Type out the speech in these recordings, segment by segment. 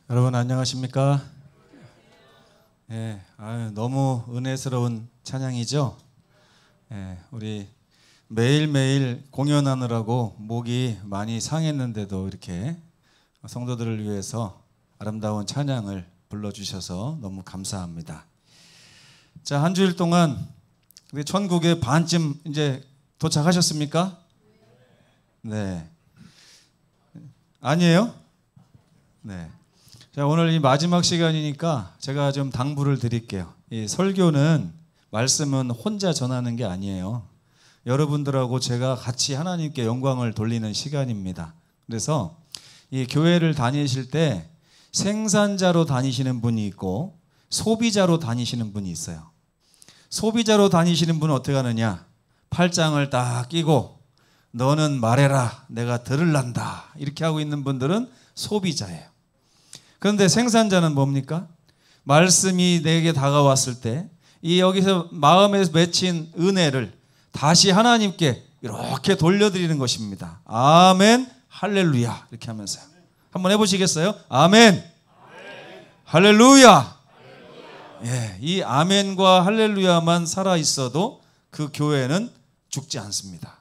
여러분 안녕하십니까? 너무 은혜스러운 찬양이죠. 우리 매일매일 공연하느라고 목이 많이 상했는데도 이렇게 성도들을 위해서 아름다운 찬양을 불러주셔서 너무 감사합니다. 자, 한 주일 동안 우리 천국에 반쯤 이제 도착하셨습니까? 네. 아니에요? 네. 자, 오늘 이 마지막 시간이니까 제가 좀 당부를 드릴게요. 이 설교는, 말씀은 혼자 전하는 게 아니에요. 여러분들하고 제가 같이 하나님께 영광을 돌리는 시간입니다. 그래서 이 교회를 다니실 때 생산자로 다니시는 분이 있고 소비자로 다니시는 분이 있어요. 소비자로 다니시는 분은 어떻게 하느냐? 팔짱을 딱 끼고 너는 말해라, 내가 들을란다, 이렇게 하고 있는 분들은 소비자예요. 그런데 생산자는 뭡니까? 말씀이 내게 다가왔을 때 이 여기서 마음에 맺힌 은혜를 다시 하나님께 이렇게 돌려드리는 것입니다. 아멘, 할렐루야, 이렇게 하면서요. 한번 해보시겠어요? 아멘, 아멘. 할렐루야. 예, 이 아멘과 할렐루야만 살아있어도 그 교회는 죽지 않습니다.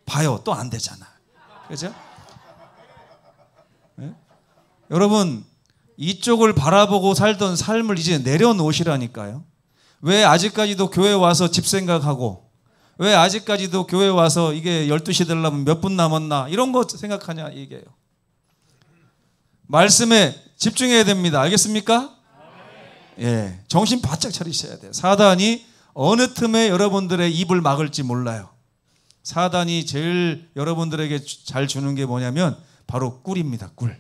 봐요, 또 안 되잖아. 그렇죠? 예? 여러분, 이쪽을 바라보고 살던 삶을 이제 내려놓으시라니까요. 왜 아직까지도 교회 와서 집 생각하고, 왜 아직까지도 교회 와서 이게 12시 되려면 몇 분 남았나 이런 거 생각하냐 이게요. 말씀에 집중해야 됩니다. 알겠습니까? 예, 정신 바짝 차리셔야 돼요. 사단이 어느 틈에 여러분들의 입을 막을지 몰라요. 사단이 제일 여러분들에게 잘 주는 게 뭐냐면 바로 꿀입니다. 꿀.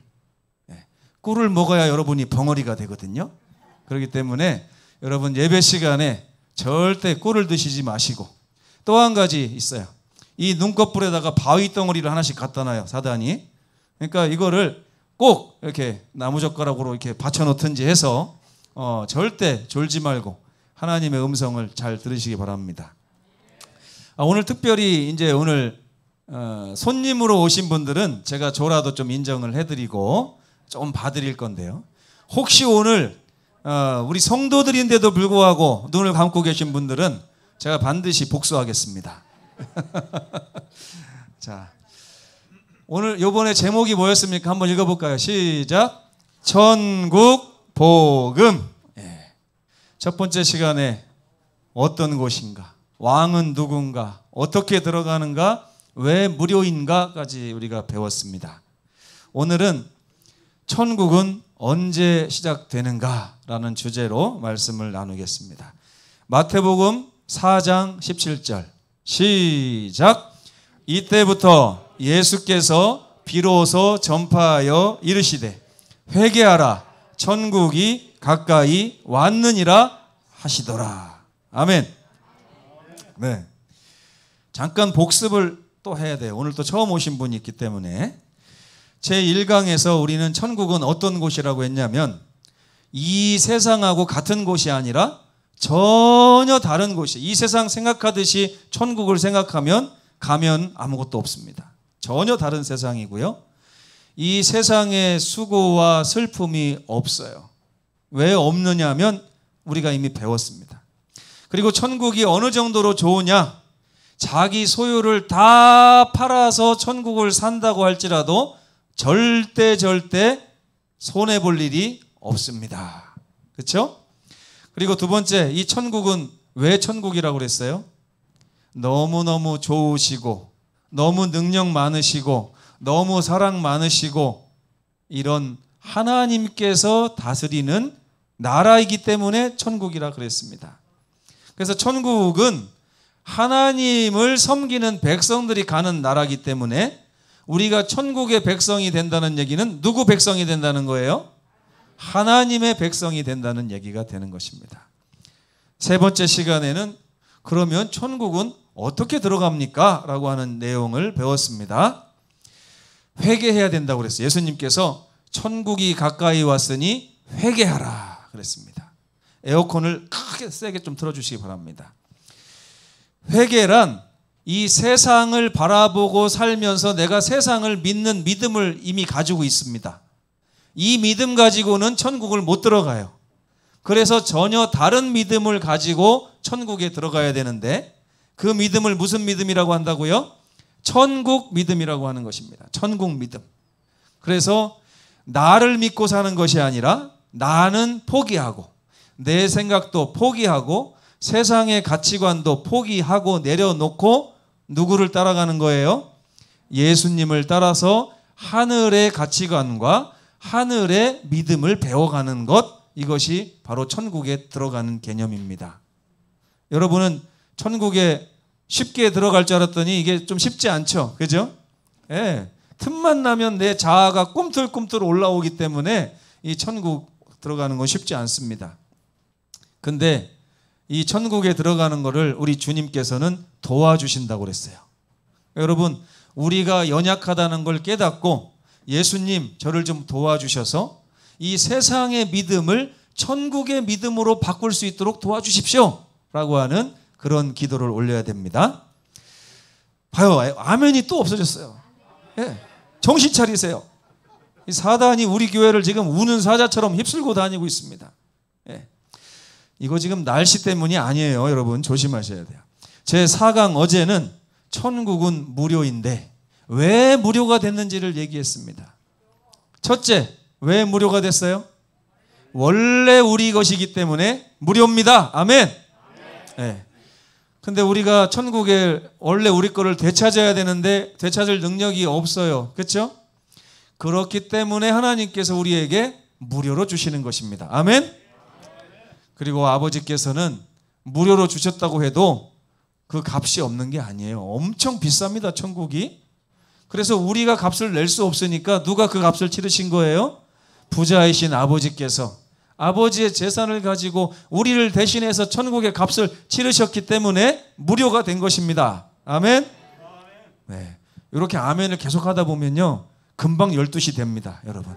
예, 꿀을 먹어야 여러분이 벙어리가 되거든요. 그렇기 때문에 여러분 예배 시간에 절대 꿀을 드시지 마시고, 또 한 가지 있어요. 이 눈꺼풀에다가 바위 덩어리를 하나씩 갖다 놔요, 사단이. 그러니까 이거를 꼭 이렇게 나무젓가락으로 이렇게 받쳐놓든지 해서 절대 졸지 말고 하나님의 음성을 잘 들으시기 바랍니다. 오늘 특별히 이제 오늘 손님으로 오신 분들은 제가 저라도 좀 인정을 해드리고 좀 봐드릴 건데요. 혹시 오늘 우리 성도들인데도 불구하고 눈을 감고 계신 분들은 제가 반드시 복수하겠습니다. 자, 오늘 요번에 제목이 뭐였습니까? 한번 읽어볼까요? 시작. 천국 복음. 예. 첫 번째 시간에 어떤 곳인가, 왕은 누군가, 어떻게 들어가는가, 왜 무료인가까지 우리가 배웠습니다. 오늘은 천국은 언제 시작되는가라는 주제로 말씀을 나누겠습니다. 마태복음 4장 17절 시작. 이때부터 예수께서 비로소 전파하여 이르시되 회개하라, 천국이 가까이 왔느니라 하시더라. 아멘. 네. 잠깐 복습을 또 해야 돼요. 오늘 또 처음 오신 분이 있기 때문에. 제1강에서 우리는 천국은 어떤 곳이라고 했냐면 이 세상하고 같은 곳이 아니라 전혀 다른 곳이, 이 세상 생각하듯이 천국을 생각하면 가면 아무것도 없습니다. 전혀 다른 세상이고요. 이 세상에 수고와 슬픔이 없어요. 왜 없느냐 하면 우리가 이미 배웠습니다. 그리고 천국이 어느 정도로 좋으냐, 자기 소유를 다 팔아서 천국을 산다고 할지라도 절대 손해볼 일이 없습니다. 그렇죠? 그리고 두 번째, 이 천국은 왜 천국이라고 그랬어요? 너무너무 좋으시고, 너무 능력 많으시고, 너무 사랑 많으시고, 이런 하나님께서 다스리는 나라이기 때문에 천국이라 그랬습니다. 그래서 천국은 하나님을 섬기는 백성들이 가는 나라이기 때문에 우리가 천국의 백성이 된다는 얘기는 누구 백성이 된다는 거예요? 하나님의 백성이 된다는 얘기가 되는 것입니다. 세 번째 시간에는 그러면 천국은 어떻게 들어갑니까? 라고 하는 내용을 배웠습니다. 회개해야 된다고 그랬어요. 예수님께서 천국이 가까이 왔으니 회개하라 그랬습니다. 에어컨을 크게 세게 좀 틀어주시기 바랍니다. 회개란 이 세상을 바라보고 살면서 내가 세상을 믿는 믿음을 이미 가지고 있습니다. 이 믿음 가지고는 천국을 못 들어가요. 그래서 전혀 다른 믿음을 가지고 천국에 들어가야 되는데 그 믿음을 무슨 믿음이라고 한다고요? 천국 믿음이라고 하는 것입니다. 천국 믿음. 그래서 나를 믿고 사는 것이 아니라 나는 포기하고 내 생각도 포기하고 세상의 가치관도 포기하고 내려놓고 누구를 따라가는 거예요? 예수님을 따라서 하늘의 가치관과 하늘의 믿음을 배워가는 것, 이것이 바로 천국에 들어가는 개념입니다. 여러분은 천국에 쉽게 들어갈 줄 알았더니 이게 좀 쉽지 않죠. 그죠? 예. 틈만 나면 내 자아가 꿈틀꿈틀 올라오기 때문에 이 천국 들어가는 건 쉽지 않습니다. 근데 이 천국에 들어가는 것을 우리 주님께서는 도와주신다고 그랬어요. 여러분, 우리가 연약하다는 걸 깨닫고 예수님 저를 좀 도와주셔서 이 세상의 믿음을 천국의 믿음으로 바꿀 수 있도록 도와주십시오 라고 하는 그런 기도를 올려야 됩니다. 봐요. 아멘이 또 없어졌어요. 예. 정신 차리세요. 이 사단이 우리 교회를 지금 우는 사자처럼 휩쓸고 다니고 있습니다. 예. 이거 지금 날씨 때문이 아니에요. 여러분 조심하셔야 돼요. 제 4강 어제는 천국은 무료인데 왜 무료가 됐는지를 얘기했습니다. 첫째, 왜 무료가 됐어요? 원래 우리 것이기 때문에 무료입니다. 아멘. 네. 근데 우리가 천국에 원래 우리 거를 되찾아야 되는데 되찾을 능력이 없어요. 그렇죠? 그렇기 때문에 하나님께서 우리에게 무료로 주시는 것입니다. 아멘. 그리고 아버지께서는 무료로 주셨다고 해도 그 값이 없는 게 아니에요. 엄청 비쌉니다. 천국이. 그래서 우리가 값을 낼 수 없으니까 누가 그 값을 치르신 거예요? 부자이신 아버지께서 아버지의 재산을 가지고 우리를 대신해서 천국의 값을 치르셨기 때문에 무료가 된 것입니다. 아멘? 네. 이렇게 아멘을 계속 하다 보면요. 금방 12시 됩니다. 여러분.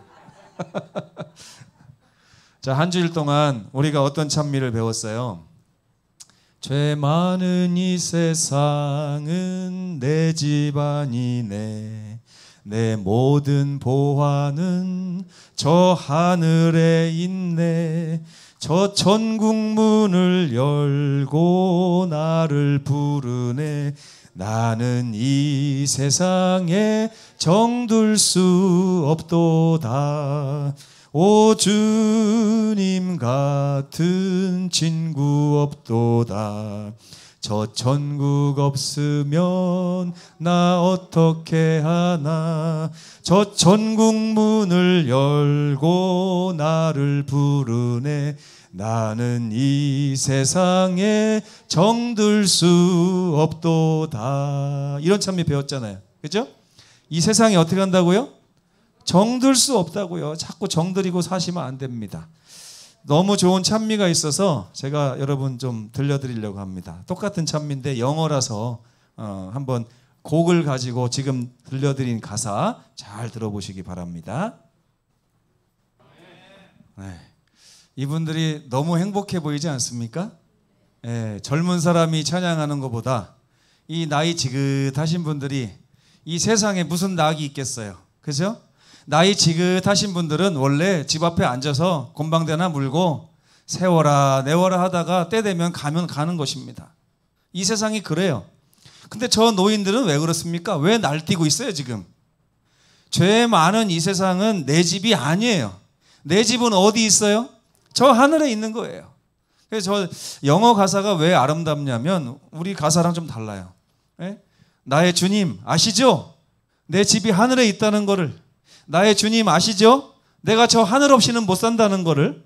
자, 한 주일 동안 우리가 어떤 찬미를 배웠어요? 죄 많은 이 세상은 내 집안이네. 내 모든 보화는 저 하늘에 있네. 저 천국 문을 열고 나를 부르네. 나는 이 세상에 정둘 수 없도다. 오 주님 같은 친구 없도다. 저 천국 없으면 나 어떻게 하나. 저 천국 문을 열고 나를 부르네. 나는 이 세상에 정들 수 없도다. 이런 찬미 배웠잖아요. 그렇죠? 이 세상에 어떻게 한다고요? 정들 수 없다고요. 자꾸 정들이고 사시면 안 됩니다. 너무 좋은 찬미가 있어서 제가 여러분 좀 들려드리려고 합니다. 똑같은 찬미인데 영어라서 한번 곡을 가지고 지금 들려드린 가사 잘 들어보시기 바랍니다. 네. 이분들이 너무 행복해 보이지 않습니까? 네. 젊은 사람이 찬양하는 것보다 이 나이 지긋하신 분들이 이 세상에 무슨 낙이 있겠어요. 그죠? 나이 지긋하신 분들은 원래 집 앞에 앉아서 곰방대나 물고 세워라 내워라 하다가 때 되면 가면 가는 것입니다. 이 세상이 그래요. 근데 저 노인들은 왜 그렇습니까? 왜 날뛰고 있어요 지금? 죄 많은 이 세상은 내 집이 아니에요. 내 집은 어디 있어요? 저 하늘에 있는 거예요. 그래서 저 영어 가사가 왜 아름답냐면 우리 가사랑 좀 달라요. 네? 나의 주님 아시죠? 내 집이 하늘에 있다는 거를. 나의 주님 아시죠? 내가 저 하늘 없이는 못 산다는 거를.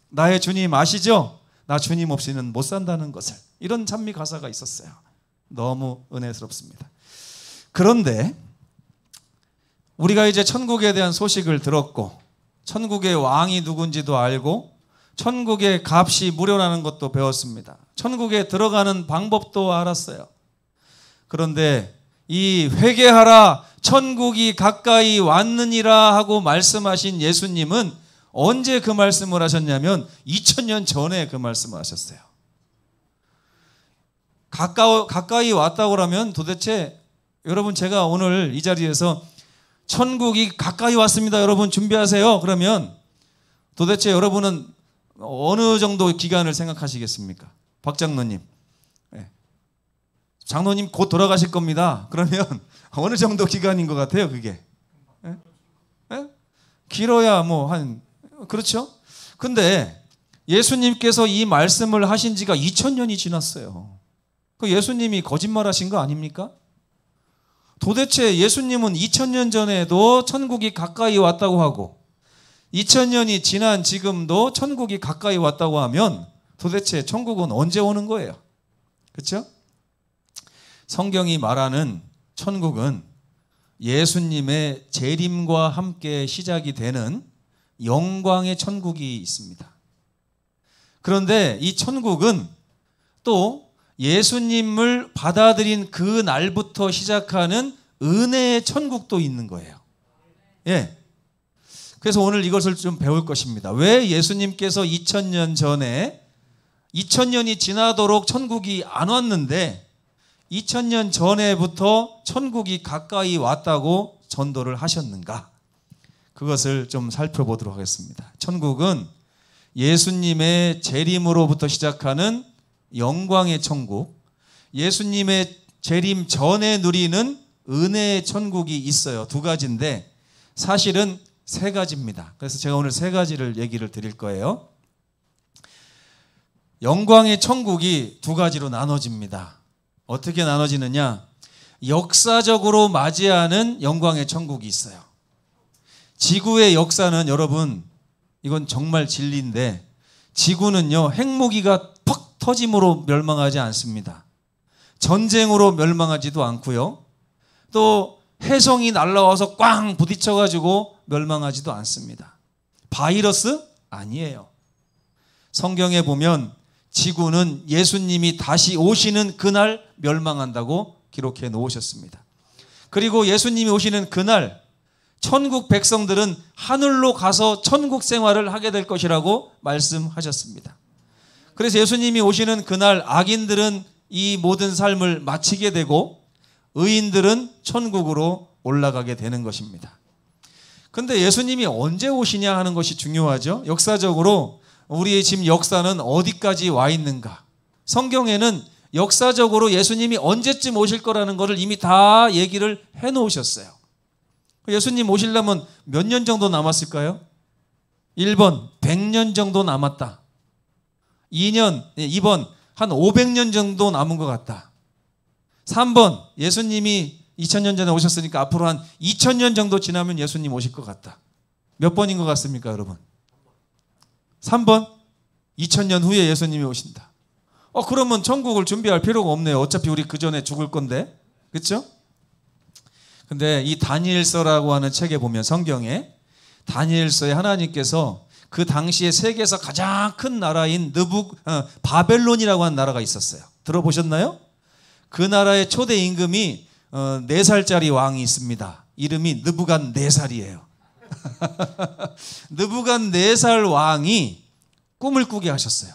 나의 주님 아시죠? 나 주님 없이는 못 산다는 것을. 이런 찬미 가사가 있었어요. 너무 은혜스럽습니다. 그런데 우리가 이제 천국에 대한 소식을 들었고 천국의 왕이 누군지도 알고 천국의 값이 무료라는 것도 배웠습니다. 천국에 들어가는 방법도 알았어요. 그런데 이 회개하라 천국이 가까이 왔느니라 하고 말씀하신 예수님은 언제 그 말씀을 하셨냐면 2000년 전에 그 말씀을 하셨어요. 가까이 왔다고 하면 도대체 여러분 제가 오늘 이 자리에서 천국이 가까이 왔습니다. 여러분 준비하세요. 그러면 도대체 여러분은 어느 정도 기간을 생각하시겠습니까? 박 장로님. 네. 장로님 곧 돌아가실 겁니다. 그러면 어느 정도 기간인 것 같아요, 그게? 네? 네? 길어야 그렇죠? 근데 예수님께서 이 말씀을 하신 지가 2000년이 지났어요. 그 예수님이 거짓말하신 거 아닙니까? 도대체 예수님은 2000년 전에도 천국이 가까이 왔다고 하고 2000년이 지난 지금도 천국이 가까이 왔다고 하면 도대체 천국은 언제 오는 거예요? 그렇죠? 성경이 말하는 천국은 예수님의 재림과 함께 시작이 되는 영광의 천국이 있습니다. 그런데 이 천국은 또 예수님을 받아들인 그 날부터 시작하는 은혜의 천국도 있는 거예요. 예. 그래서 오늘 이것을 좀 배울 것입니다. 왜 예수님께서 2000년 전에 2000년이 지나도록 천국이 안 왔는데 2000년 전에부터 천국이 가까이 왔다고 전도를 하셨는가? 그것을 좀 살펴보도록 하겠습니다. 천국은 예수님의 재림으로부터 시작하는 영광의 천국, 예수님의 재림 전에 누리는 은혜의 천국이 있어요. 두 가지인데 사실은 세 가지입니다. 그래서 제가 오늘 세 가지를 얘기를 드릴 거예요. 영광의 천국이 두 가지로 나눠집니다. 어떻게 나눠지느냐? 역사적으로 맞이하는 영광의 천국이 있어요. 지구의 역사는 여러분, 이건 정말 진리인데 지구는요, 핵무기가 퍽 터짐으로 멸망하지 않습니다. 전쟁으로 멸망하지도 않고요. 또 해성이 날라와서 꽝 부딪혀가지고 멸망하지도 않습니다. 바이러스? 아니에요. 성경에 보면 지구는 예수님이 다시 오시는 그날 멸망한다고 기록해 놓으셨습니다. 그리고 예수님이 오시는 그날 천국 백성들은 하늘로 가서 천국 생활을 하게 될 것이라고 말씀하셨습니다. 그래서 예수님이 오시는 그날 악인들은 이 모든 삶을 마치게 되고 의인들은 천국으로 올라가게 되는 것입니다. 그런데 예수님이 언제 오시냐 하는 것이 중요하죠. 역사적으로 우리의 지금 역사는 어디까지 와 있는가? 성경에는 역사적으로 예수님이 언제쯤 오실 거라는 것을 이미 다 얘기를 해놓으셨어요. 예수님 오시려면 몇 년 정도 남았을까요? 1번 100년 정도 남았다. 2번 한 500년 정도 남은 것 같다. 3번 예수님이 2000년 전에 오셨으니까 앞으로 한 2000년 정도 지나면 예수님 오실 것 같다. 몇 번인 것 같습니까, 여러분? 3번 2000년 후에 예수님이 오신다. 그러면 천국을 준비할 필요가 없네요. 어차피 우리 그 전에 죽을 건데. 그렇죠? 근데 이 다니엘서라고 하는 책에 보면 성경에 다니엘서에 하나님께서 그 당시에 세계에서 가장 큰 나라인 바벨론이라고 하는 나라가 있었어요. 들어보셨나요? 그 나라의 초대 임금이 4살짜리 왕이 있습니다. 이름이 느부갓네살이에요. 느부갓네살 왕이 꿈을 꾸게 하셨어요.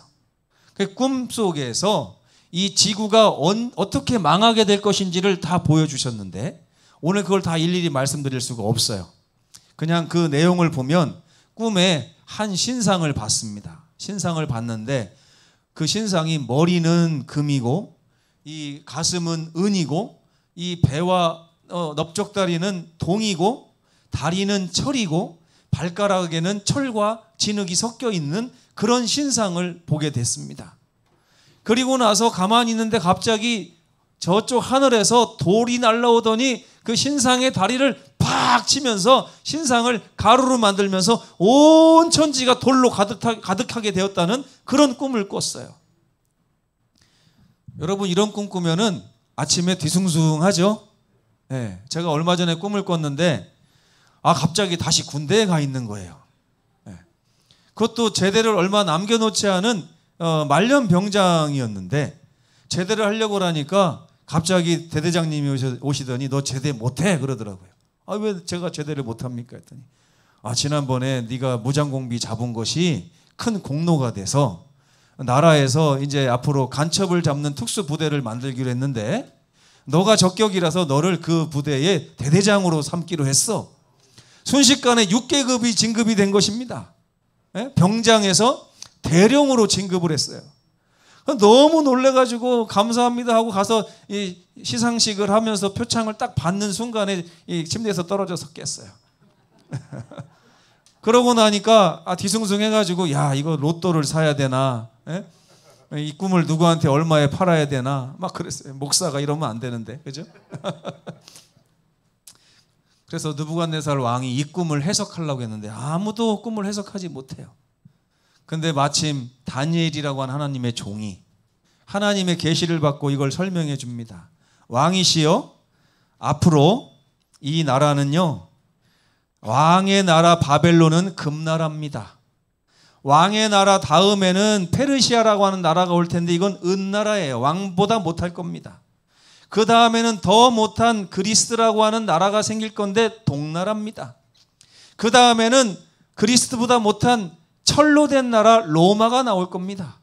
그 꿈 속에서 이 지구가 어떻게 망하게 될 것인지를 다 보여주셨는데 오늘 그걸 다 일일이 말씀드릴 수가 없어요. 그냥 그 내용을 보면 꿈에 한 신상을 봤습니다. 신상을 봤는데 그 신상이 머리는 금이고 이 가슴은 은이고 이 배와 넓적다리는 동이고 다리는 철이고 발가락에는 철과 진흙이 섞여 있는 그런 신상을 보게 됐습니다. 그리고 나서 가만히 있는데 갑자기 저쪽 하늘에서 돌이 날라오더니 그 신상의 다리를 팍 치면서 신상을 가루로 만들면서 온 천지가 돌로 가득하게 되었다는 그런 꿈을 꿨어요. 여러분 이런 꿈 꾸면은 아침에 뒤숭숭하죠? 네, 제가 얼마 전에 꿈을 꿨는데 갑자기 다시 군대에 가 있는 거예요. 네. 그것도 제대를 얼마 남겨놓지 않은 말년병장이었는데 제대를 하려고 하니까 갑자기 대대장님이 오시더니 너 제대 못해 그러더라고요. 왜 제가 제대를 못합니까 했더니 지난번에 네가 무장공비 잡은 것이 큰 공로가 돼서 나라에서 이제 앞으로 간첩을 잡는 특수부대를 만들기로 했는데 너가 적격이라서 너를 그 부대의 대대장으로 삼기로 했어. 순식간에 6계급이 진급이 된 것입니다. 병장에서 대령으로 진급을 했어요. 너무 놀래가지고 감사합니다 하고 가서 이 시상식을 하면서 표창을 딱 받는 순간에 이 침대에서 떨어져서 깼어요. 그러고 나니까 뒤숭숭해가지고 야, 이거 로또를 사야 되나, 이 꿈을 누구한테 얼마에 팔아야 되나 막 그랬어요. 목사가 이러면 안 되는데, 그죠? 그래서 느부갓네살 왕이 이 꿈을 해석하려고 했는데 아무도 꿈을 해석하지 못해요. 근데 마침 다니엘이라고 하는 하나님의 종이 하나님의 계시를 받고 이걸 설명해 줍니다. 왕이시여, 앞으로 이 나라는요, 왕의 나라 바벨론은 금나라입니다. 왕의 나라 다음에는 페르시아라고 하는 나라가 올 텐데 이건 은나라예요. 왕보다 못할 겁니다. 그 다음에는 더 못한 그리스라고 하는 나라가 생길 건데 동나라입니다. 그 다음에는 그리스보다 못한 철로 된 나라 로마가 나올 겁니다.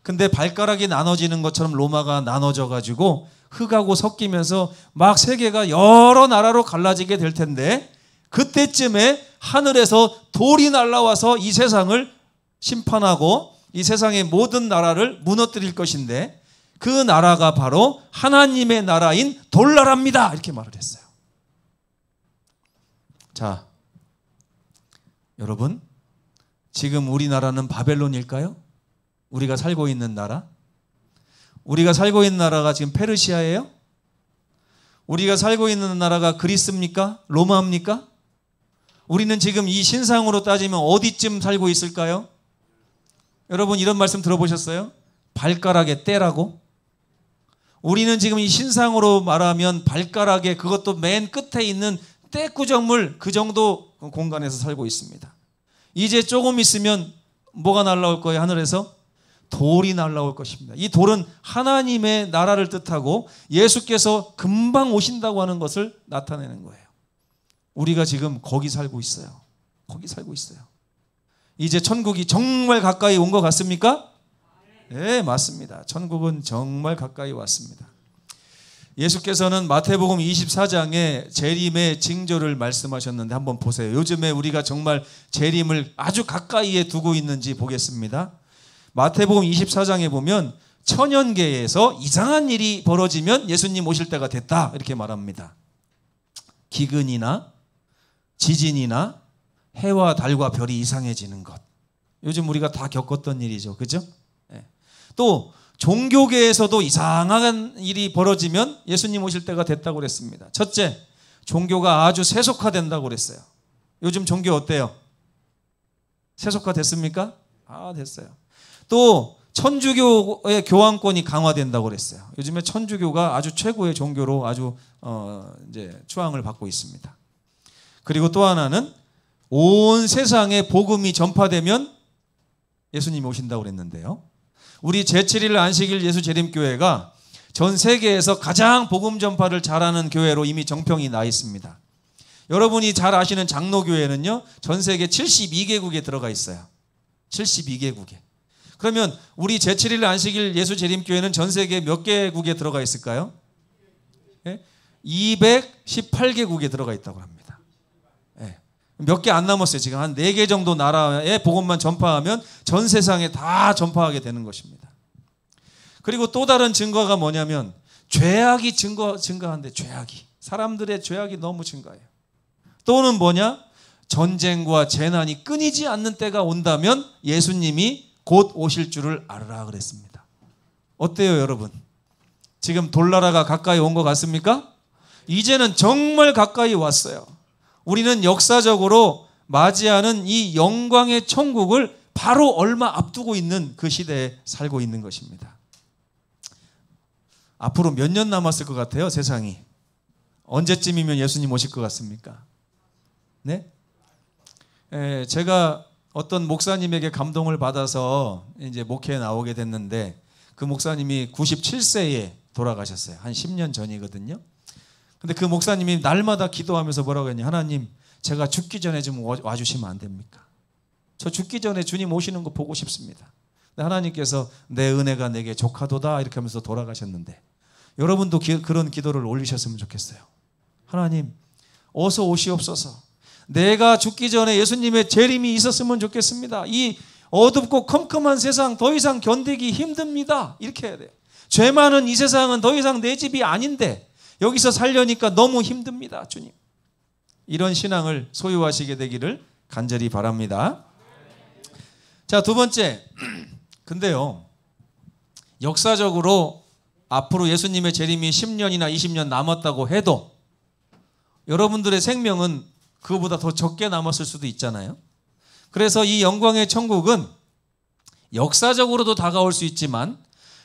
근데 발가락이 나눠지는 것처럼 로마가 나눠져 가지고 흙하고 섞이면서 막 세계가 여러 나라로 갈라지게 될 텐데 그때쯤에 하늘에서 돌이 날아와서 이 세상을 심판하고 이 세상의 모든 나라를 무너뜨릴 것인데 그 나라가 바로 하나님의 나라인 돌나라입니다. 이렇게 말을 했어요. 자, 여러분, 지금 우리나라는 바벨론일까요? 우리가 살고 있는 나라? 우리가 살고 있는 나라가 지금 페르시아예요? 우리가 살고 있는 나라가 그리스입니까? 로마입니까? 우리는 지금 이 신상으로 따지면 어디쯤 살고 있을까요? 여러분 이런 말씀 들어보셨어요? 발가락의 때라고? 우리는 지금 이 신상으로 말하면 발가락에 그것도 맨 끝에 있는 때구정물 그 정도 공간에서 살고 있습니다. 이제 조금 있으면 뭐가 날라올 거예요? 하늘에서? 돌이 날라올 것입니다. 이 돌은 하나님의 나라를 뜻하고 예수께서 금방 오신다고 하는 것을 나타내는 거예요. 우리가 지금 거기 살고 있어요. 거기 살고 있어요. 이제 천국이 정말 가까이 온 것 같습니까? 네, 맞습니다. 천국은 정말 가까이 왔습니다. 예수께서는 마태복음 24장에 재림의 징조를 말씀하셨는데 한번 보세요. 요즘에 우리가 정말 재림을 아주 가까이에 두고 있는지 보겠습니다. 마태복음 24장에 보면 천연계에서 이상한 일이 벌어지면 예수님 오실 때가 됐다 이렇게 말합니다. 기근이나 지진이나 해와 달과 별이 이상해지는 것. 요즘 우리가 다 겪었던 일이죠. 그죠? 네. 또 종교계에서도 이상한 일이 벌어지면 예수님 오실 때가 됐다고 그랬습니다. 첫째, 종교가 아주 세속화된다고 그랬어요. 요즘 종교 어때요? 세속화됐습니까? 됐어요. 또 천주교의 교황권이 강화된다고 그랬어요. 요즘에 천주교가 아주 최고의 종교로 아주 이제 추앙을 받고 있습니다. 그리고 또 하나는 온 세상에 복음이 전파되면 예수님이 오신다고 그랬는데요. 우리 제7일 안식일 예수재림교회가 전 세계에서 가장 복음 전파를 잘하는 교회로 이미 정평이 나 있습니다. 여러분이 잘 아시는 장로교회는요, 전 세계 72개국에 들어가 있어요. 72개국에. 그러면 우리 제7일 안식일 예수재림교회는 전 세계 몇 개국에 들어가 있을까요? 218개국에 들어가 있다고 합니다. 몇 개 안 남았어요. 지금 한 4개 정도 나라에 복음만 전파하면 전 세상에 다 전파하게 되는 것입니다. 그리고 또 다른 증거가 뭐냐면 죄악이 증가한대. 죄악이. 사람들의 죄악이 너무 증가해요. 또는 뭐냐? 전쟁과 재난이 끊이지 않는 때가 온다면 예수님이 곧 오실 줄을 알으라 그랬습니다. 어때요, 여러분? 지금 돌나라가 가까이 온 것 같습니까? 이제는 정말 가까이 왔어요. 우리는 역사적으로 맞이하는 이 영광의 천국을 바로 얼마 앞두고 있는 그 시대에 살고 있는 것입니다. 앞으로 몇 년 남았을 것 같아요, 세상이? 언제쯤이면 예수님 오실 것 같습니까? 네? 제가 어떤 목사님에게 감동을 받아서 이제 목회에 나오게 됐는데 그 목사님이 97세에 돌아가셨어요. 한 10년 전이거든요. 근데 그 목사님이 날마다 기도하면서 뭐라고 했냐? 하나님, 제가 죽기 전에 좀 와주시면 안 됩니까? 저 죽기 전에 주님 오시는 거 보고 싶습니다. 근데 하나님께서 내 은혜가 내게 족하도다 이렇게 하면서 돌아가셨는데 여러분도 그런 기도를 올리셨으면 좋겠어요. 하나님, 어서 오시옵소서. 내가 죽기 전에 예수님의 재림이 있었으면 좋겠습니다. 이 어둡고 컴컴한 세상 더 이상 견디기 힘듭니다. 이렇게 해야 돼요. 죄 많은 이 세상은 더 이상 내 집이 아닌데 여기서 살려니까 너무 힘듭니다. 주님. 이런 신앙을 소유하시게 되기를 간절히 바랍니다. 자, 두 번째. 근데요, 역사적으로 앞으로 예수님의 재림이 10년이나 20년 남았다고 해도 여러분들의 생명은 그거보다 더 적게 남았을 수도 있잖아요. 그래서 이 영광의 천국은 역사적으로도 다가올 수 있지만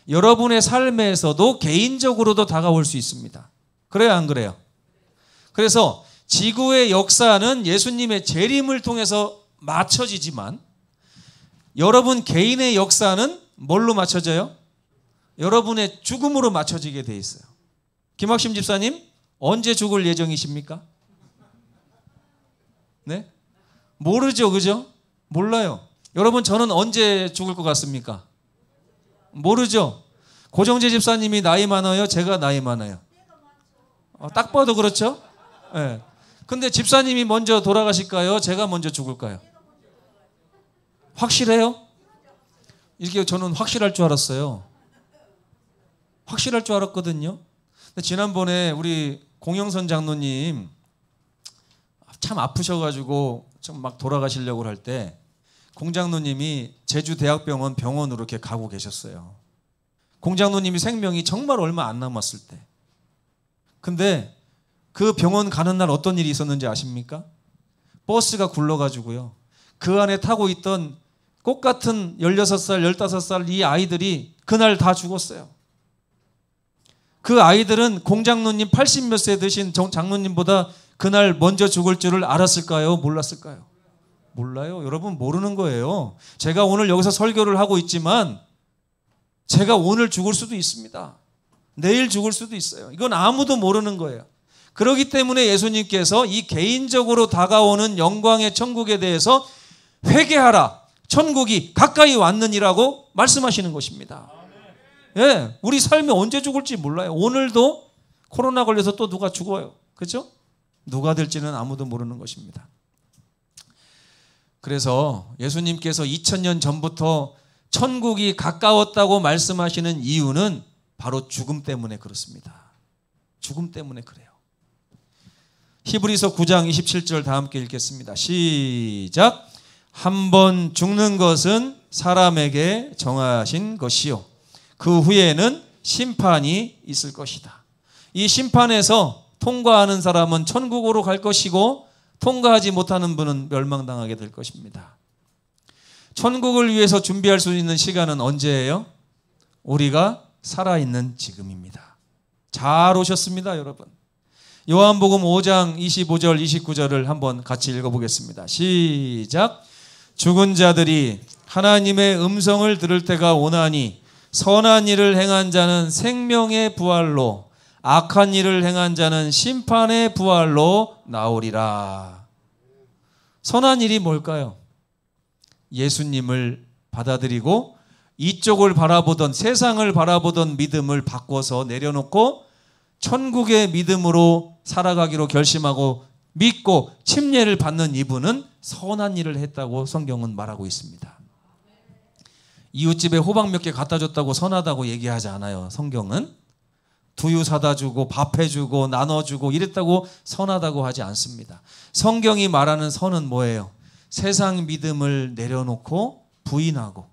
여러분의 삶에서도 개인적으로도 다가올 수 있습니다. 그래요, 안 그래요? 그래서 지구의 역사는 예수님의 재림을 통해서 맞춰지지만 여러분 개인의 역사는 뭘로 맞춰져요? 여러분의 죽음으로 맞춰지게 돼 있어요. 김학심 집사님, 언제 죽을 예정이십니까? 네? 모르죠, 그죠? 몰라요. 여러분, 저는 언제 죽을 것 같습니까? 모르죠. 고정재 집사님이 나이 많아요? 제가 나이 많아요? 딱 봐도 그렇죠? 네. 근데 집사님이 먼저 돌아가실까요? 제가 먼저 죽을까요? 확실해요? 이렇게 저는 확실할 줄 알았어요. 확실할 줄 알았거든요. 근데 지난번에 우리 공영선 장로님 참 아프셔가지고 좀 막 돌아가시려고 할 때 공장로님이 제주대학병원 병원으로 이렇게 가고 계셨어요. 공장로님이 생명이 정말 얼마 안 남았을 때. 근데 그 병원 가는 날 어떤 일이 있었는지 아십니까? 버스가 굴러가지고요. 그 안에 타고 있던 꽃 같은 16살, 15살 이 아이들이 그날 다 죽었어요. 그 아이들은 공장로님 80몇 세 되신 장로님보다 그날 먼저 죽을 줄을 알았을까요? 몰랐을까요? 몰라요. 여러분 모르는 거예요. 제가 오늘 여기서 설교를 하고 있지만 제가 오늘 죽을 수도 있습니다. 내일 죽을 수도 있어요. 이건 아무도 모르는 거예요. 그렇기 때문에 예수님께서 이 개인적으로 다가오는 영광의 천국에 대해서 회개하라. 천국이 가까이 왔느니라고 말씀하시는 것입니다. 예, 우리 삶이 언제 죽을지 몰라요. 오늘도 코로나 걸려서 또 누가 죽어요. 그렇죠? 누가 될지는 아무도 모르는 것입니다. 그래서 예수님께서 2000년 전부터 천국이 가까웠다고 말씀하시는 이유는 바로 죽음 때문에 그렇습니다. 죽음 때문에 그래요. 히브리서 9장 27절 다 함께 읽겠습니다. 시작. 한 번 죽는 것은 사람에게 정하신 것이요 그 후에는 심판이 있을 것이다. 이 심판에서 통과하는 사람은 천국으로 갈 것이고 통과하지 못하는 분은 멸망당하게 될 것입니다. 천국을 위해서 준비할 수 있는 시간은 언제예요? 우리가 살아있는 지금입니다. 잘 오셨습니다, 여러분. 요한복음 5장 25절 29절을 한번 같이 읽어보겠습니다. 시작. 죽은 자들이 하나님의 음성을 들을 때가 오나니 선한 일을 행한 자는 생명의 부활로 악한 일을 행한 자는 심판의 부활로 나오리라. 선한 일이 뭘까요? 예수님을 받아들이고 이쪽을 바라보던 세상을 바라보던 믿음을 바꿔서 내려놓고 천국의 믿음으로 살아가기로 결심하고 믿고 침례를 받는 이분은 선한 일을 했다고 성경은 말하고 있습니다. 이웃집에 호박 몇 개 갖다 줬다고 선하다고 얘기하지 않아요. 성경은 두유 사다 주고 밥 해주고 나눠주고 이랬다고 선하다고 하지 않습니다. 성경이 말하는 선은 뭐예요? 세상 믿음을 내려놓고 부인하고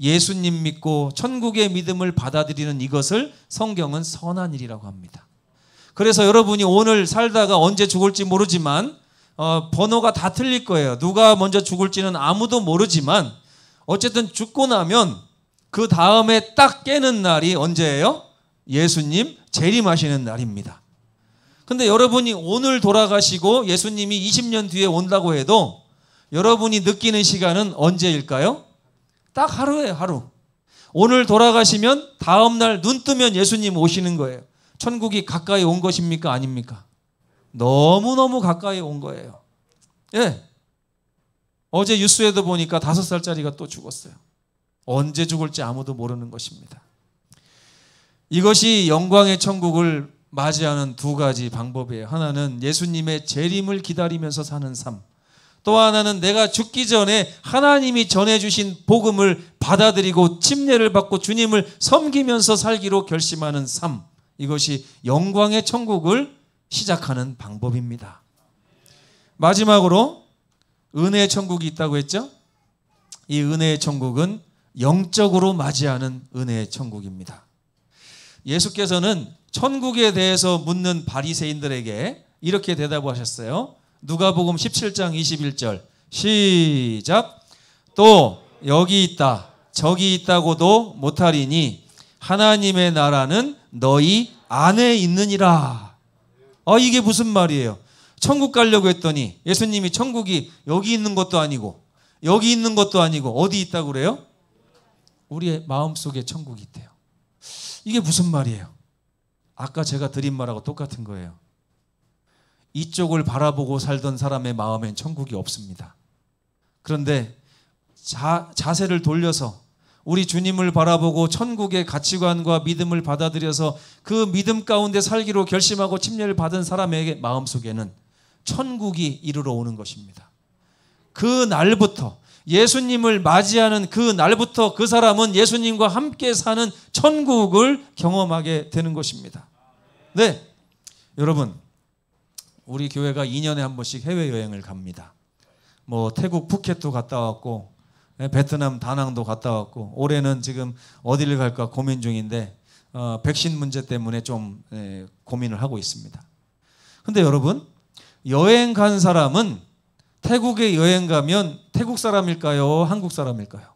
예수님 믿고 천국의 믿음을 받아들이는 이것을 성경은 선한 일이라고 합니다. 그래서 여러분이 오늘 살다가 언제 죽을지 모르지만 번호가 다 틀릴 거예요. 누가 먼저 죽을지는 아무도 모르지만 어쨌든 죽고 나면 그 다음에 딱 깨는 날이 언제예요? 예수님 재림하시는 날입니다. 근데 여러분이 오늘 돌아가시고 예수님이 20년 뒤에 온다고 해도 여러분이 느끼는 시간은 언제일까요? 딱 하루예요, 하루. 오늘 돌아가시면 다음날 눈 뜨면 예수님 오시는 거예요. 천국이 가까이 온 것입니까? 아닙니까? 너무너무 가까이 온 거예요. 예. 어제 뉴스에도 보니까 5살짜리가 또 죽었어요. 언제 죽을지 아무도 모르는 것입니다. 이것이 영광의 천국을 맞이하는 두 가지 방법이에요. 하나는 예수님의 재림을 기다리면서 사는 삶. 또 하나는 내가 죽기 전에 하나님이 전해주신 복음을 받아들이고 침례를 받고 주님을 섬기면서 살기로 결심하는 삶. 이것이 영광의 천국을 시작하는 방법입니다. 마지막으로 은혜의 천국이 있다고 했죠? 이 은혜의 천국은 영적으로 맞이하는 은혜의 천국입니다. 예수께서는 천국에 대해서 묻는 바리새인들에게 이렇게 대답하셨어요. 누가복음 17장 21절 시작. 또 여기 있다 저기 있다고도 못하리니 하나님의 나라는 너희 안에 있느니라. 이게 무슨 말이에요? 천국 가려고 했더니 예수님이 천국이 여기 있는 것도 아니고 여기 있는 것도 아니고 어디 있다고 그래요? 우리의 마음속에 천국이 있대요. 이게 무슨 말이에요? 아까 제가 드린 말하고 똑같은 거예요. 이쪽을 바라보고 살던 사람의 마음엔 천국이 없습니다. 그런데 자세를 돌려서 우리 주님을 바라보고 천국의 가치관과 믿음을 받아들여서 그 믿음 가운데 살기로 결심하고 침례를 받은 사람에게 마음속에는 천국이 이르러 오는 것입니다. 그 날부터 예수님을 맞이하는 그 날부터 그 사람은 예수님과 함께 사는 천국을 경험하게 되는 것입니다. 네, 여러분 우리 교회가 2년에 한 번씩 해외여행을 갑니다. 태국 푸켓도 갔다 왔고 베트남 다낭도 갔다 왔고 올해는 지금 어디를 갈까 고민 중인데 백신 문제 때문에 좀 고민을 하고 있습니다. 근데 여러분 여행 간 사람은 태국에 여행 가면 태국 사람일까요? 한국 사람일까요?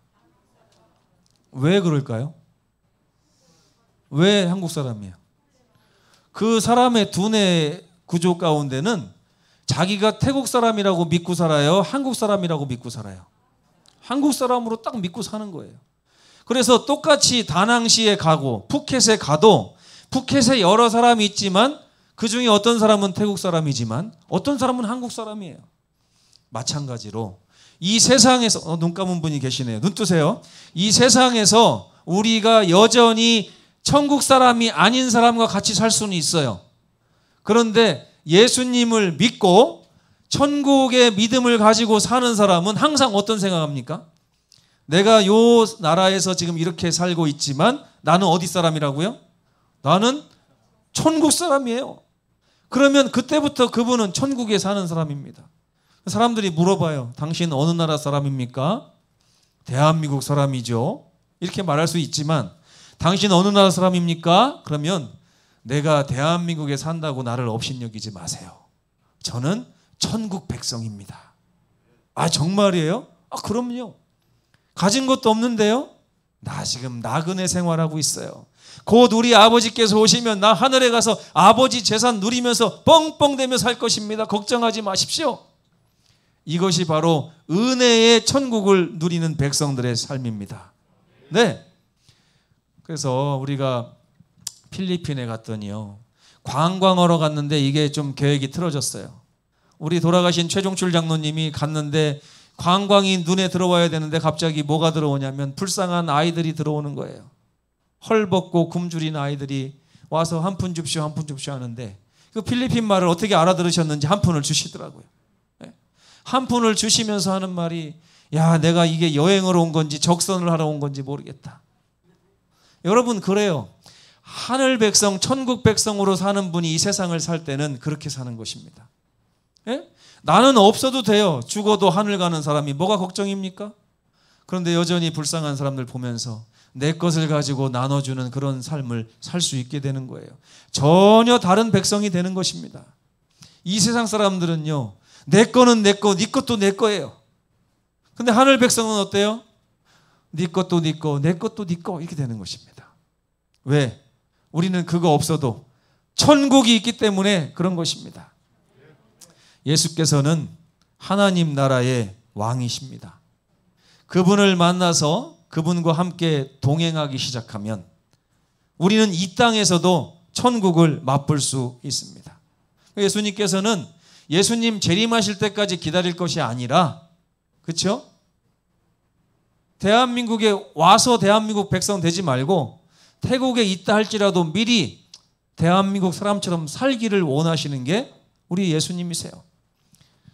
왜 그럴까요? 왜 한국 사람이에요? 그 사람의 두뇌 구조 가운데는 자기가 태국 사람이라고 믿고 살아요? 한국 사람이라고 믿고 살아요? 한국 사람으로 딱 믿고 사는 거예요. 그래서 똑같이 다낭시에 가고 푸켓에 가도 푸켓에 여러 사람이 있지만 그 중에 어떤 사람은 태국 사람이지만 어떤 사람은 한국 사람이에요. 마찬가지로 이 세상에서 눈 감은 분이 계시네요. 눈 뜨세요. 이 세상에서 우리가 여전히 천국 사람이 아닌 사람과 같이 살 수는 있어요. 그런데 예수님을 믿고 천국의 믿음을 가지고 사는 사람은 항상 어떤 생각합니까? 내가 요 나라에서 지금 이렇게 살고 있지만 나는 어디 사람이라고요? 나는 천국 사람이에요. 그러면 그때부터 그분은 천국에 사는 사람입니다. 사람들이 물어봐요. 당신 어느 나라 사람입니까? 대한민국 사람이죠. 이렇게 말할 수 있지만 당신 어느 나라 사람입니까? 그러면 내가 대한민국에 산다고 나를 업신여기지 마세요. 저는 천국 백성입니다. 정말이에요? 그럼요. 가진 것도 없는데요. 나 지금 나그네 생활하고 있어요. 곧 우리 아버지께서 오시면 나 하늘에 가서 아버지 재산 누리면서 뻥뻥대며 살 것입니다. 걱정하지 마십시오. 이것이 바로 은혜의 천국을 누리는 백성들의 삶입니다. 네. 그래서 우리가 필리핀에 갔더니요. 관광하러 갔는데 이게 좀 계획이 틀어졌어요. 우리 돌아가신 최종출 장로님이 갔는데 관광이 눈에 들어와야 되는데 갑자기 뭐가 들어오냐면 불쌍한 아이들이 들어오는 거예요. 헐벗고 굶주린 아이들이 와서 한 푼 줍쇼 한 푼 줍쇼 하는데 그 필리핀 말을 어떻게 알아들으셨는지 한 푼을 주시더라고요. 한 푼을 주시면서 하는 말이 내가 이게 여행으로 온 건지 적선을 하러 온 건지 모르겠다. 여러분 그래요. 하늘 백성, 천국 백성으로 사는 분이 이 세상을 살 때는 그렇게 사는 것입니다. 나는 없어도 돼요. 죽어도 하늘 가는 사람이 뭐가 걱정입니까? 그런데 여전히 불쌍한 사람들 보면서 내 것을 가지고 나눠주는 그런 삶을 살 수 있게 되는 거예요. 전혀 다른 백성이 되는 것입니다. 이 세상 사람들은요. 내 거는 내 거, 네 것도 내 거예요. 근데 하늘 백성은 어때요? 네 것도 네 거, 내 것도 네 거 이렇게 되는 것입니다. 왜? 우리는 그거 없어도 천국이 있기 때문에 그런 것입니다. 예수께서는 하나님 나라의 왕이십니다. 그분을 만나서 그분과 함께 동행하기 시작하면 우리는 이 땅에서도 천국을 맛볼 수 있습니다. 예수님께서는 예수님 재림하실 때까지 기다릴 것이 아니라 그렇죠? 대한민국에 와서 대한민국 백성 되지 말고 태국에 있다 할지라도 미리 대한민국 사람처럼 살기를 원하시는 게 우리 예수님이세요.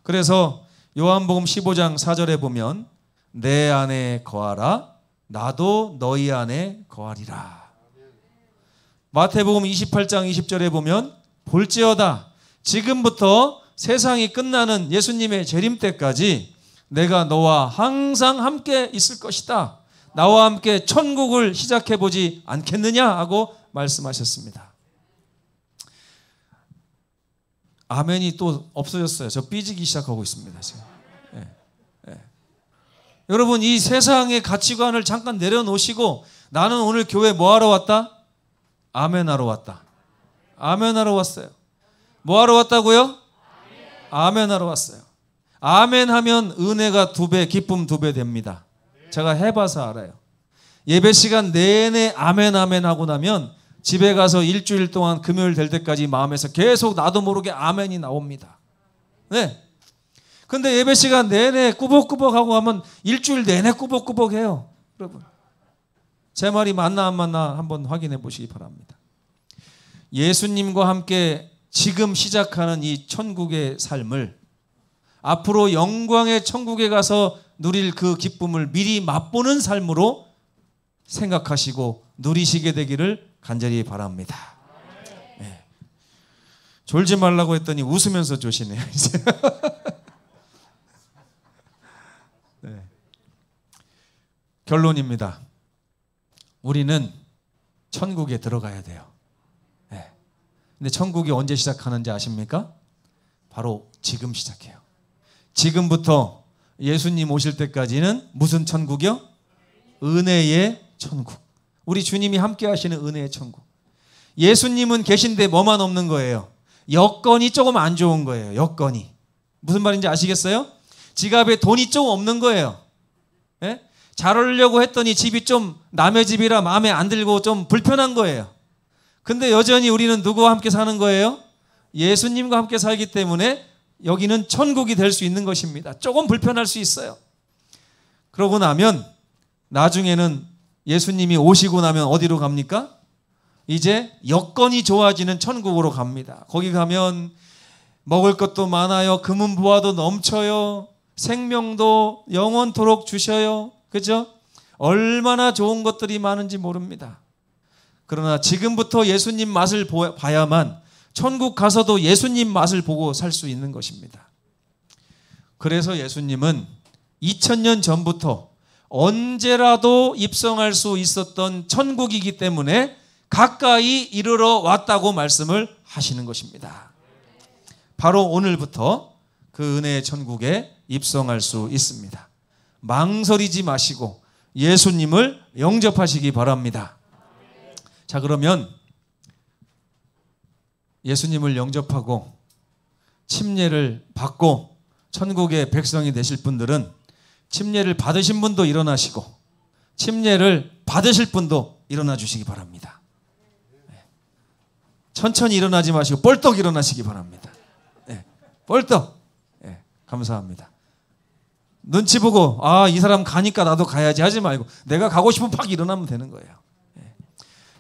그래서 요한복음 15장 4절에 보면 내 안에 거하라 나도 너희 안에 거하리라. 마태복음 28장 20절에 보면 볼지어다 지금부터 세상이 끝나는 예수님의 재림 때까지 내가 너와 항상 함께 있을 것이다. 나와 함께 천국을 시작해 보지 않겠느냐 하고 말씀하셨습니다. 아멘이 또 없어졌어요. 저 삐지기 시작하고 있습니다. 지금. 여러분 이 세상의 가치관을 잠깐 내려놓으시고 나는 오늘 교회 뭐하러 왔다? 아멘하러 왔다. 아멘하러 왔어요. 뭐하러 왔다고요? 아멘하러 왔어요. 아멘하면 은혜가 2배, 기쁨 2배 됩니다. 제가 해봐서 알아요. 예배 시간 내내 아멘 아멘 하고 나면 집에 가서 일주일 동안 금요일 될 때까지 마음에서 계속 나도 모르게 아멘이 나옵니다. 네. 근데 예배 시간 내내 꾸벅꾸벅 하고 하면 일주일 내내 꾸벅꾸벅 해요. 여러분. 제 말이 맞나 안 맞나 한번 확인해 보시기 바랍니다. 예수님과 함께 지금 시작하는 이 천국의 삶을 앞으로 영광의 천국에 가서 누릴 그 기쁨을 미리 맛보는 삶으로 생각하시고 누리시게 되기를 간절히 바랍니다. 네. 졸지 말라고 했더니 웃으면서 조시네요. 이제. 네. 결론입니다. 우리는 천국에 들어가야 돼요. 네. 근데 천국이 언제 시작하는지 아십니까? 바로 지금 시작해요. 지금부터 예수님 오실 때까지는 무슨 천국이요? 은혜의 천국. 우리 주님이 함께 하시는 은혜의 천국. 예수님은 계신데 뭐만 없는 거예요? 여건이 조금 안 좋은 거예요. 여건이. 무슨 말인지 아시겠어요? 지갑에 돈이 조금 없는 거예요. 예? 잘 하려고 했더니 집이 좀 남의 집이라 마음에 안 들고 좀 불편한 거예요. 근데 여전히 우리는 누구와 함께 사는 거예요? 예수님과 함께 살기 때문에 여기는 천국이 될 수 있는 것입니다. 조금 불편할 수 있어요. 그러고 나면 나중에는 예수님이 오시고 나면 어디로 갑니까? 이제 여건이 좋아지는 천국으로 갑니다. 거기 가면 먹을 것도 많아요. 금은 부화도 넘쳐요. 생명도 영원토록 주셔요. 그죠? 얼마나 좋은 것들이 많은지 모릅니다. 그러나 지금부터 예수님 맛을 봐야만 천국 가서도 예수님 맛을 보고 살 수 있는 것입니다. 그래서 예수님은 2000년 전부터 언제라도 입성할 수 있었던 천국이기 때문에 가까이 이르러 왔다고 말씀을 하시는 것입니다. 바로 오늘부터 그 은혜의 천국에 입성할 수 있습니다. 망설이지 마시고 예수님을 영접하시기 바랍니다. 자, 그러면 예수님을 영접하고 침례를 받고 천국의 백성이 되실 분들은 침례를 받으신 분도 일어나시고 침례를 받으실 분도 일어나 주시기 바랍니다. 천천히 일어나지 마시고 벌떡 일어나시기 바랍니다. 벌떡. 감사합니다. 눈치 보고 이 사람 가니까 나도 가야지 하지 말고 내가 가고 싶으면 팍 일어나면 되는 거예요.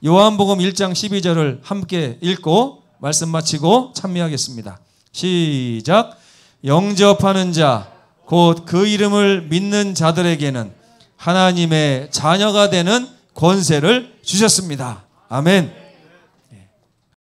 요한복음 1장 12절을 함께 읽고 말씀 마치고 찬미하겠습니다. 시작. 영접하는 자 곧 그 이름을 믿는 자들에게는 하나님의 자녀가 되는 권세를 주셨습니다. 아멘.